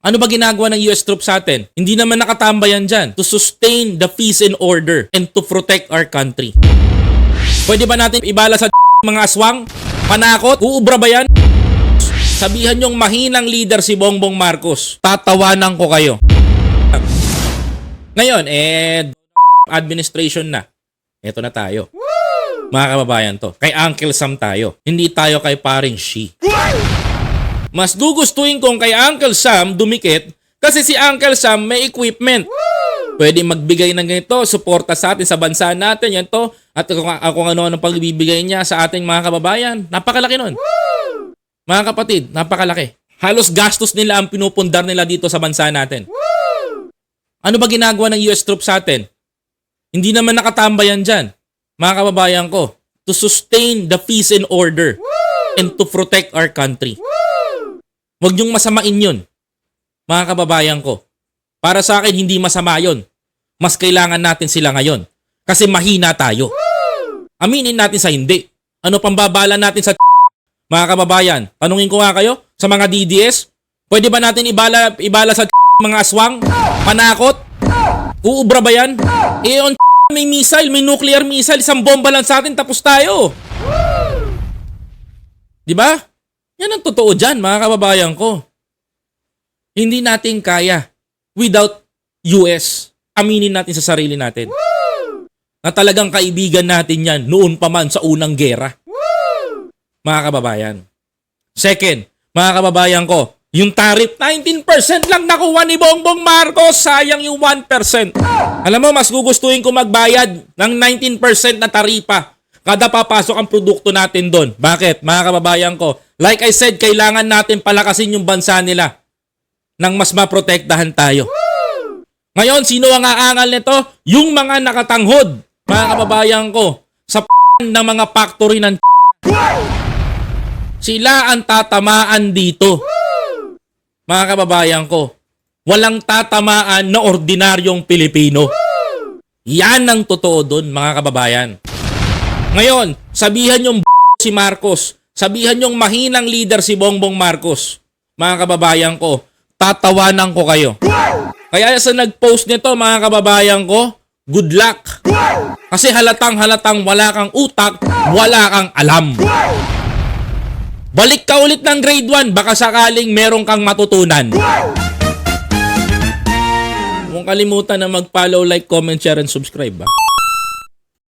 Ano ba ginagawa ng US troops sa atin? Hindi naman nakatambayan dyan to sustain the peace and order and to protect our country. Pwede ba natin ibala sa mga aswang? Panakot? Uubra ba yan? Sabihan yung mahinang leader si Bongbong Marcos. Tatawanan ko kayo. Ngayon, administration na. Ito na tayo. Mga kababayan to. Kay Uncle Sam tayo. Hindi tayo kay paring Shi. Mas gugustuhin kong kay Uncle Sam dumikit kasi si Uncle Sam may equipment. Pwede magbigay ng ganito, suporta sa atin sa bansa natin, yan to. At kung ano-ano pagbibigay niya sa ating mga kababayan. Napakalaki nun. Mga kapatid, napakalaki. Halos gastos nila ang pinupundar nila dito sa bansa natin. Ano ba ginagawa ng US troops sa atin? Hindi naman nakatambayan dyan, mga kababayan ko, to sustain the peace and order and to protect our country. Huwag niyong masamain yun, mga kababayan ko. Para sa akin, hindi masama yun. Mas kailangan natin sila ngayon. Kasi mahina tayo. Aminin natin sa hindi. Ano pang babala natin sa mga kababayan? Tanungin ko nga kayo, sa mga DDS, pwede ba natin ibala sa mga aswang? Panakot? Uubra ba yan? May missile, may nuclear missile, isang bomba lang sa atin, tapos tayo. Diba? Yan ang totoo dyan, mga kababayan ko. Hindi natin kaya without US. Aminin natin sa sarili natin. Na talagang kaibigan natin yan noon pa man sa unang gera. Mga kababayan. Second, mga kababayan ko, yung tariff, 19% lang nakuha ni Bongbong Marcos. Sayang yung 1%. Alam mo, mas gugustuhin ko magbayad ng 19% na taripa kada papasok ang produkto natin doon. Bakit? Mga kababayan ko, like I said, kailangan natin palakasin yung bansa nila nang mas maprotektahan tayo. Ngayon, sino ang aangal nito? Yung mga nakatanghod, mga kababayan ko, sa ng mga factory ng sila ang tatamaan dito. Mga kababayan ko, walang tatamaan na ordinaryong Pilipino. Yan ang totoo doon, mga kababayan. Ngayon, sabihan yung si Marcos, sabihan yung mahinang leader si Bongbong Marcos. Mga kababayan ko, tatawanan ko kayo. Kaya sa nag-post nito, mga kababayan ko, good luck. Kasi halatang wala kang utak, wala kang alam. Balik ka ulit ng grade 1, baka sakaling meron kang matutunan. Huwag kalimutan na mag-follow, like, comment, share, and subscribe.